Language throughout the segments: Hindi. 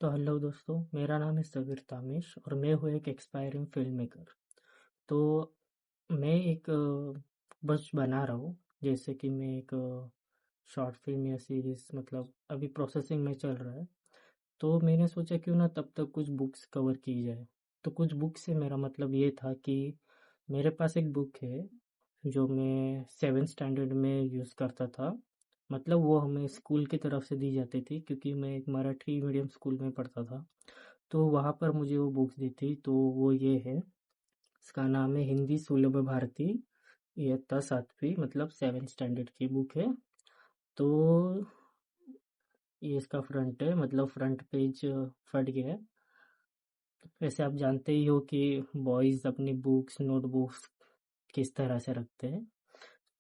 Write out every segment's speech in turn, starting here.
तो हेलो दोस्तों, मेरा नाम है सबीर तामेश और मैं हूँ एक एक्सपायरिंग फिल्म मेकर। तो मैं एक बस बना रहा हूँ। जैसे कि मैं एक शॉर्ट फिल्म या सीरीज, मतलब अभी प्रोसेसिंग में चल रहा है। तो मैंने सोचा क्यों ना तब तक कुछ बुक्स कवर की जाए। तो कुछ बुक से मेरा मतलब ये था कि मेरे पास एक बुक है जो मैं 7th स्टैंडर्ड में यूज़ करता था। मतलब वो हमें स्कूल की तरफ से दी जाती थी क्योंकि मैं एक मराठी मीडियम स्कूल में पढ़ता था। तो वहाँ पर मुझे वो बुक्स दी थी, तो वो ये है। इसका नाम है हिंदी सुलभ भारती, इयत्ता 7वीं, मतलब 7th स्टैंडर्ड की बुक है। तो ये इसका फ्रंट है, मतलब फ्रंट पेज फट गया है। वैसे आप जानते ही हो कि बॉयज़ अपनी बुक्स नोटबुक्स किस तरह से रखते हैं।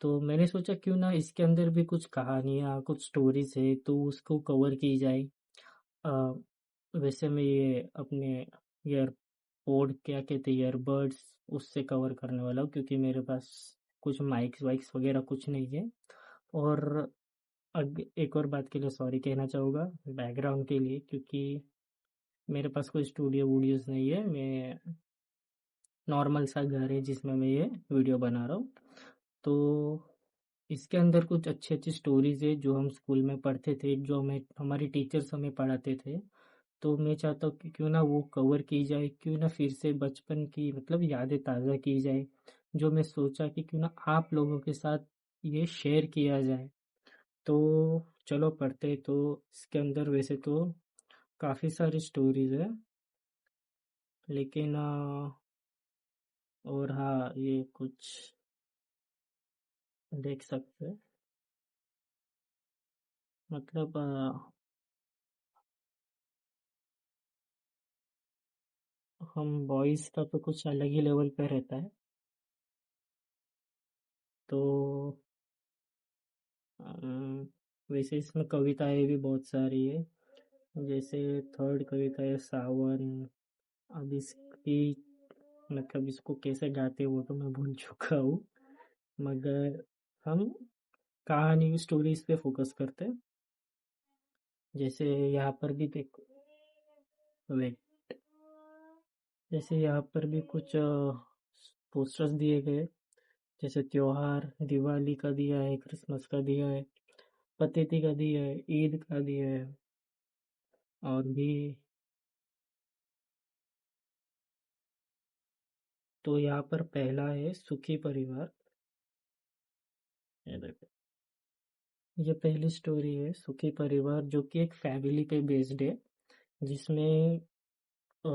तो मैंने सोचा क्यों ना इसके अंदर भी कुछ कहानियाँ, कुछ स्टोरीज है, तो उसको कवर की जाए। अ, वैसे मैं ये अपने ईयरपोड, क्या कहते हैं, ईयरबड्स, उससे कवर करने वाला हूँ क्योंकि मेरे पास कुछ माइक्स वाइक्स वगैरह कुछ नहीं है। और एक और बात के लिए सॉरी कहना चाहूँगा, बैकग्राउंड के लिए, क्योंकि मेरे पास कोई स्टूडियो वूडियोज़ नहीं है। मैं नॉर्मल सा घर है जिसमें मैं ये वीडियो बना रहा हूँ। तो इसके अंदर कुछ अच्छी अच्छी स्टोरीज है जो हम स्कूल में पढ़ते थे, जो हमें हमारी टीचर्स हमें पढ़ाते थे। तो मैं चाहता हूँ कि क्यों ना वो कवर की जाए, क्यों ना फिर से बचपन की मतलब यादें ताज़ा की जाए। जो मैं सोचा कि क्यों ना आप लोगों के साथ ये शेयर किया जाए। तो चलो पढ़ते। तो इसके अंदर वैसे तो काफ़ी सारी स्टोरीज है, लेकिन और हाँ, ये कुछ देख सकते हैं। मतलब हम बॉयज़ का तो कुछ अलग ही लेवल पे रहता है। तो वैसे इसमें कविताएं भी बहुत सारी है। जैसे थर्ड कविता है सावन। अब इसकी मतलब इसको कैसे गाते हैं वो तो मैं भूल चुका हूँ, मगर हम कहानी स्टोरीज पे फोकस करते हैं। जैसे यहाँ पर भी देखो, वेट, जैसे यहाँ पर भी कुछ पोस्टर्स दिए गए। जैसे त्योहार, दिवाली का दिया है, क्रिसमस का दिया है, पतेती का दिया है, ईद का दिया है। और भी, तो यहाँ पर पहला है सुखी परिवार। ये देखो, ये पहली स्टोरी है सुखी परिवार, जो कि एक फैमिली पे बेस्ड है। जिसमें अ,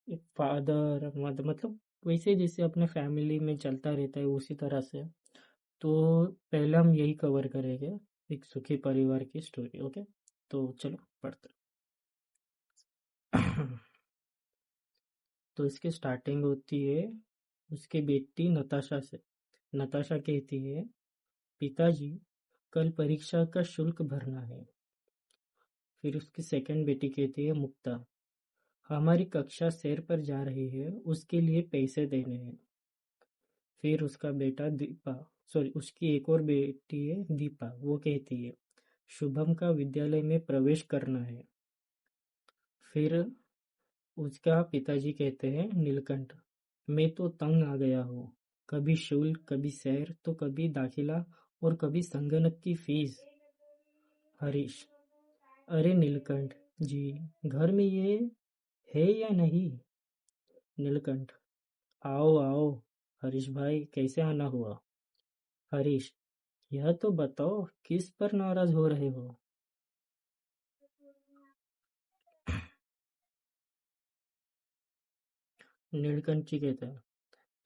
एक फादर मदर, मतलब वैसे जैसे अपने फैमिली में चलता रहता है उसी तरह से। तो पहले हम यही कवर करेंगे, एक सुखी परिवार की स्टोरी। ओके, तो चलो पढ़ते हैं। तो इसकी स्टार्टिंग होती है उसकी बेटी नताशा से। नताशा कहती है, पिताजी, कल परीक्षा का शुल्क भरना है। फिर उसकी सेकंड बेटी कहती है, मुक्ता, हमारी कक्षा सैर पर जा रही है, उसके लिए पैसे देने हैं। फिर उसका बेटा दीपा, सॉरी, उसकी एक और बेटी है दीपा, वो कहती है, शुभम का विद्यालय में प्रवेश करना है। फिर उसका पिताजी कहते हैं, नीलकंठ, मैं तो तंग आ गया हूँ। कभी शुल्क, कभी सैर, तो कभी दाखिला, और कभी संगणक की फीस। हरीश, अरे नीलकंठ जी, घर में ये है या नहीं? नीलकंठ, आओ आओ। हरीश भाई, कैसे आना हुआ? हरीश, यह तो बताओ किस पर नाराज हो रहे हो? नीलकंठ जी कहता है,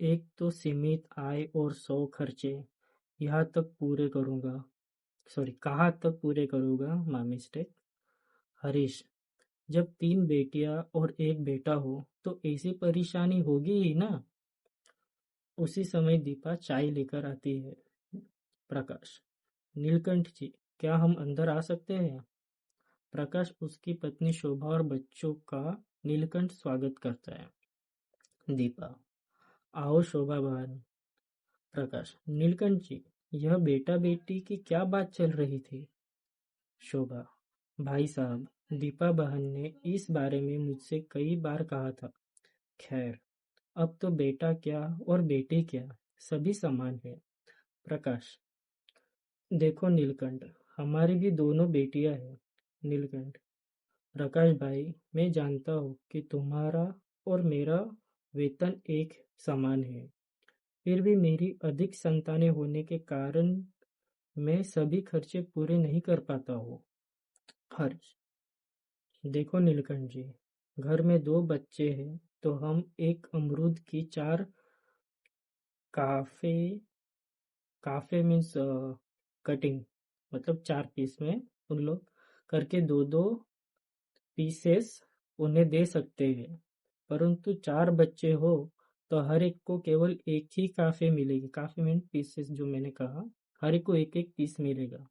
एक तो सीमित आय और 100 खर्चे, यहाँ तक पूरे करूँगा, सॉरी, कहाँ तक पूरे करूँगा, माय मिस्टेक। हरीश, जब 3 बेटियां और एक बेटा हो तो ऐसी परेशानी होगी ही ना। उसी समय दीपा चाय लेकर आती है। प्रकाश, नीलकंठ जी, क्या हम अंदर आ सकते हैं? प्रकाश, उसकी पत्नी शोभा और बच्चों का नीलकंठ स्वागत करता है। दीपा, आओ शोभा बहन। प्रकाश, नीलकंठ जी, यह बेटा बेटी की क्या बात चल रही थी? शोभा, भाई साहब, दीपा बहन ने इस बारे में मुझसे कई बार कहा था। खैर, अब तो बेटा क्या और बेटी क्या, सभी समान है। प्रकाश, देखो नीलकंठ, हमारी भी दोनों बेटियां हैं। नीलकंठ, प्रकाश भाई, मैं जानता हूँ कि तुम्हारा और मेरा वेतन एक समान है, फिर भी मेरी अधिक संतानें होने के कारण मैं सभी खर्चे पूरे नहीं कर पाता हूँ। हर्ष, देखो नीलकंठ जी, घर में दो बच्चे हैं तो हम एक अमरूद की चार काफे काफे मीन्स कटिंग, मतलब चार पीस में उन लोग करके दो दो पीसेस उन्हें दे सकते हैं। परंतु चार बच्चे हो तो हर एक को केवल एक ही काफे मिलेगी। काफे मीन पीसेस, जो मैंने कहा, हर एक को एक एक पीस मिलेगा।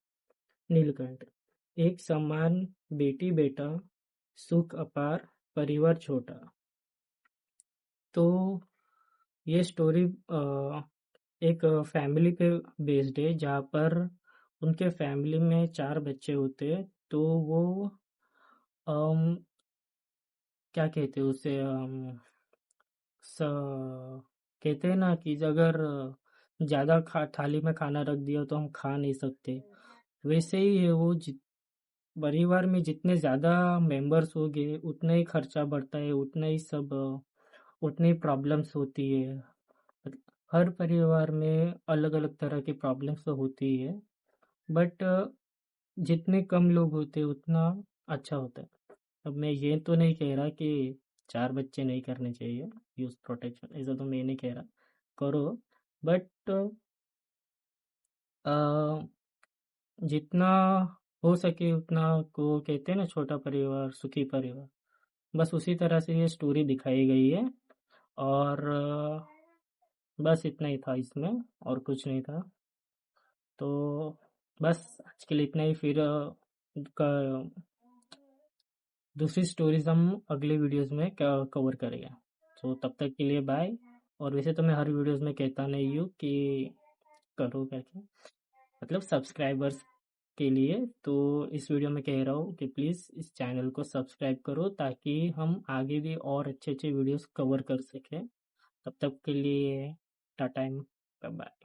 नीलकंठ, एक समान, बेटी बेटा, सुख अपार, परिवार छोटा। तो ये स्टोरी एक फैमिली पे बेस्ड है, जहाँ पर उनके फैमिली में चार बच्चे होते हैं। तो वो अम, क्या कहते हैं उसे, कहते हैं ना कि अगर ज़्यादा थाली में खाना रख दिया तो हम खा नहीं सकते, वैसे ही है वो। परिवार में जितने ज़्यादा मेंबर्स होंगे उतना ही खर्चा बढ़ता है, उतना ही सब उतनी ही प्रॉब्लम्स होती है। हर परिवार में अलग अलग तरह की प्रॉब्लम्स तो होती ही है, बट जितने कम लोग होते हैं उतना अच्छा होता है। अब मैं ये तो नहीं कह रहा कि चार बच्चे नहीं करने चाहिए यूज़ प्रोटेक्शन, ऐसा तो मैं नहीं कह रहा, करो, बट जितना हो सके उतना, को कहते हैं ना छोटा परिवार सुखी परिवार, बस उसी तरह से ये स्टोरी दिखाई गई है। और बस इतना ही था इसमें, और कुछ नहीं था। तो बस आज के लिए इतना ही, फिर दूसरी स्टोरीज हम अगले वीडियोस में कवर करेंगे। तो तब तक के लिए बाय। और वैसे तो मैं हर वीडियोस में कहता नहीं हूँ कि करो करके, मतलब सब्सक्राइबर्स के लिए, तो इस वीडियो में कह रहा हूँ कि प्लीज़ इस चैनल को सब्सक्राइब करो ताकि हम आगे भी और अच्छे अच्छे वीडियोस कवर कर सकें। तब तक के लिए टाटा, बाय बाय।